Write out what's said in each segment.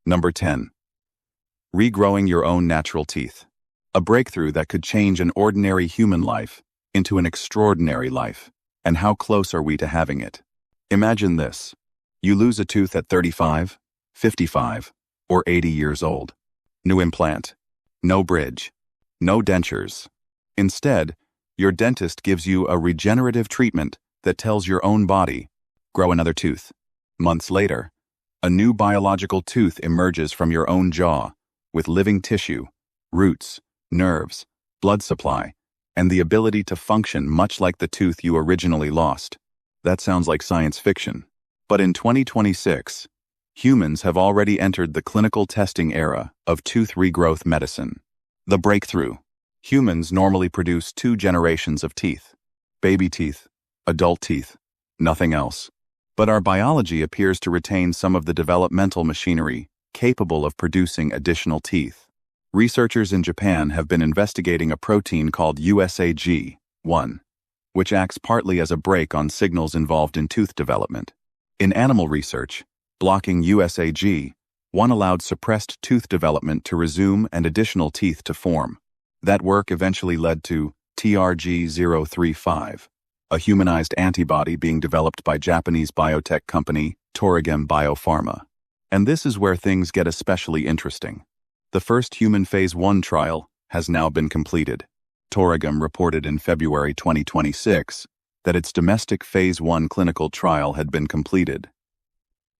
Number 10. Regrowing your own natural teeth. A breakthrough that could change an ordinary human life into an extraordinary life. And how close are we to having it? Imagine this. You lose a tooth at 35, 55, or 80 years old. New implant. No bridge. No dentures. Instead, your dentist gives you a regenerative treatment that tells your own body, grow another tooth. Months later, a new biological tooth emerges from your own jaw with living tissue, roots, nerves, blood supply, and the ability to function much like the tooth you originally lost. That sounds like science fiction. But in 2026, humans have already entered the clinical testing era of tooth regrowth medicine. The breakthrough. Humans normally produce 2 generations of teeth. Baby teeth, adult teeth, nothing else. But our biology appears to retain some of the developmental machinery capable of producing additional teeth. Researchers in Japan have been investigating a protein called USAG1, which acts partly as a brake on signals involved in tooth development. In animal research, blocking USAG1 allowed suppressed tooth development to resume and additional teeth to form. That work eventually led to Toregem, a humanized antibody being developed by Japanese biotech company Toregem BioPharma. And this is where things get especially interesting. The first human phase 1 trial has now been completed. Toregem reported in February 2026 that its domestic phase 1 clinical trial had been completed.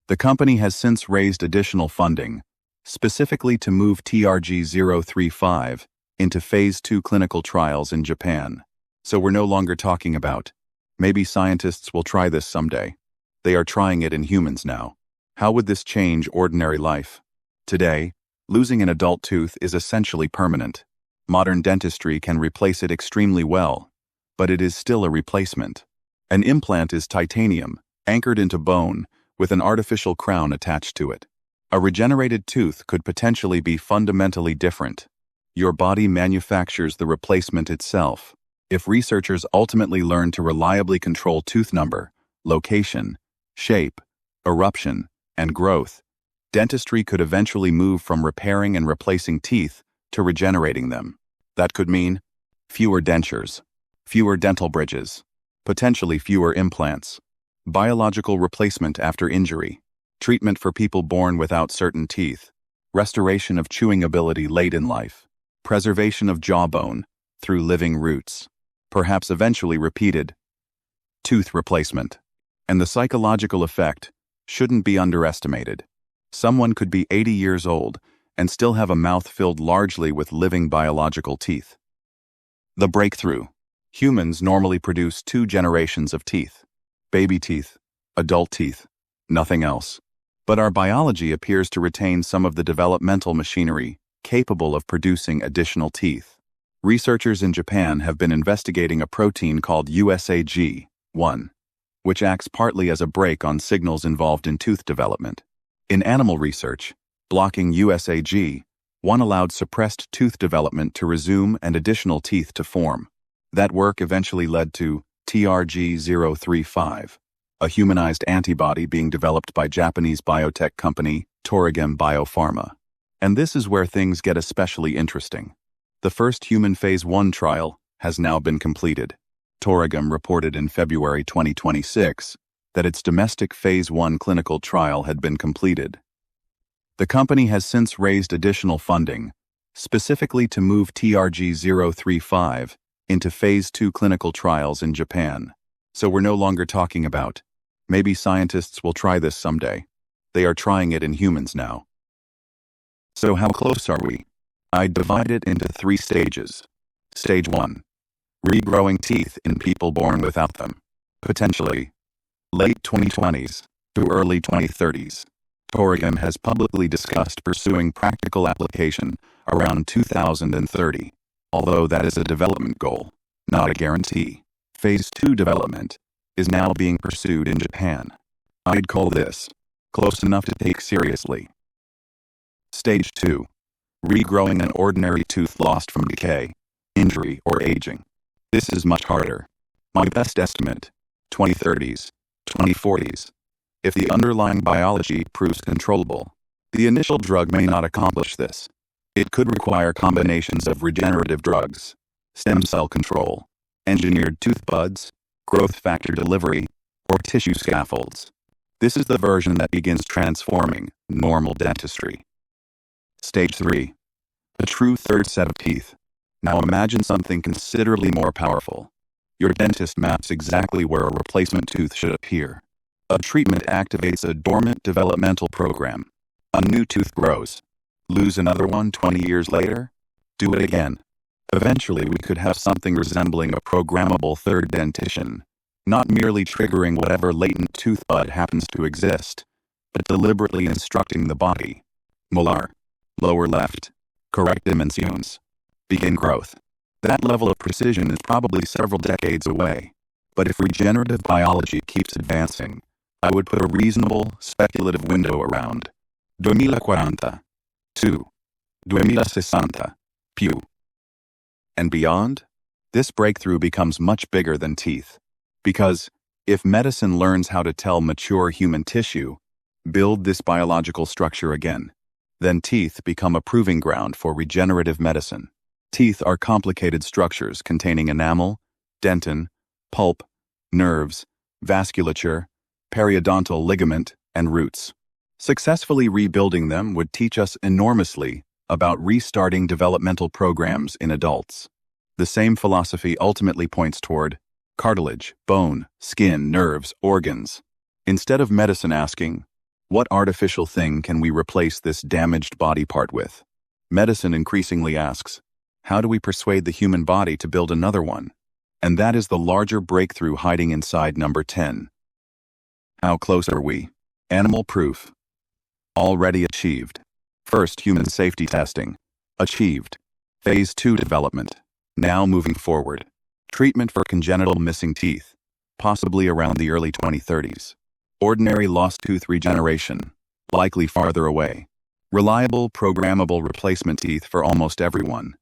The company has since raised additional funding, specifically to move TRG035 into phase 2 clinical trials in Japan. So we're no longer talking about, maybe scientists will try this someday. They are trying it in humans now. How would this change ordinary life? Today, losing an adult tooth is essentially permanent. Modern dentistry can replace it extremely well, but it is still a replacement. An implant is titanium, anchored into bone, with an artificial crown attached to it. A regenerated tooth could potentially be fundamentally different. Your body manufactures the replacement itself. If researchers ultimately learn to reliably control tooth number, location, shape, eruption, and growth, dentistry could eventually move from repairing and replacing teeth to regenerating them. That could mean fewer dentures, fewer dental bridges, potentially fewer implants, biological replacement after injury, treatment for people born without certain teeth, restoration of chewing ability late in life, preservation of jawbone through living roots, perhaps eventually repeated tooth replacement. And the psychological effect shouldn't be underestimated. Someone could be 80 years old and still have a mouth filled largely with living biological teeth. The breakthrough. Humans normally produce 2 generations of teeth. Baby teeth, adult teeth, nothing else. But our biology appears to retain some of the developmental machinery capable of producing additional teeth. Researchers in Japan have been investigating a protein called USAG1, which acts partly as a brake on signals involved in tooth development. In animal research, blocking USAG1 allowed suppressed tooth development to resume and additional teeth to form. That work eventually led to TRG035, a humanized antibody being developed by Japanese biotech company Toregem BioPharma. And this is where things get especially interesting. The first human phase 1 trial has now been completed. Toregem reported in February 2026 that its domestic phase 1 clinical trial had been completed. The company has since raised additional funding, specifically to move TRG035 into phase 2 clinical trials in Japan. So we're no longer talking about, maybe scientists will try this someday. They are trying it in humans now. So how close are we? I divide it into 3 stages. Stage 1. Regrowing teeth in people born without them. Potentially late 2020s to early 2030s. Toregem has publicly discussed pursuing practical application around 2030, although that is a development goal, not a guarantee. Phase 2 development is now being pursued in Japan. I'd call this close enough to take seriously. Stage 2. Regrowing an ordinary tooth lost from decay, injury, or aging. This is much harder. My best estimate, 2030s, 2040s. If the underlying biology proves controllable, The initial drug may not accomplish this. It could require combinations of regenerative drugs, stem cell control, engineered tooth buds, growth factor delivery, or tissue scaffolds. This is the version that begins transforming normal dentistry. Stage 3. A true third set of teeth. Now imagine something considerably more powerful. Your dentist maps exactly where a replacement tooth should appear. A treatment activates a dormant developmental program. A new tooth grows. Lose another one 20 years later? Do it again. Eventually we could have something resembling a programmable third dentition, not merely triggering whatever latent tooth bud happens to exist, but deliberately instructing the body. Molar. Lower left. Correct dimensions. Begin growth. That level of precision is probably several decades away. But if regenerative biology keeps advancing, I would put a reasonable, speculative window around 2040 to 2060. Pew. And beyond? This breakthrough becomes much bigger than teeth. Because if medicine learns how to tell mature human tissue, build this biological structure again, then teeth become a proving ground for regenerative medicine. Teeth are complicated structures containing enamel, dentin, pulp, nerves, vasculature, periodontal ligament, and roots. Successfully rebuilding them would teach us enormously about restarting developmental programs in adults. The same philosophy ultimately points toward cartilage, bone, skin, nerves, organs. Instead of medicine asking, what artificial thing can we replace this damaged body part with? Medicine increasingly asks, how do we persuade the human body to build another one? And that is the larger breakthrough hiding inside number 10. How close are we? Animal proof. Already achieved. First human safety testing. Achieved. Phase 2 development. Now moving forward. Treatment for congenital missing teeth. Possibly around the early 2030s. Ordinary lost tooth regeneration. Likely farther away. Reliable, programmable replacement teeth for almost everyone.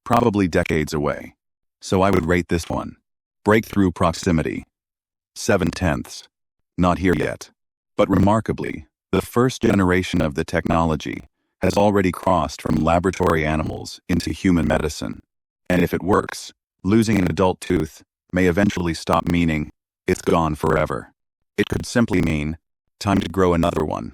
Probably decades away. So I would rate this one. Breakthrough proximity. 7/10. Not here yet. But remarkably, the first generation of the technology has already crossed from laboratory animals into human medicine. And if it works, losing an adult tooth may eventually stop meaning it's gone forever. It could simply mean time to grow another one.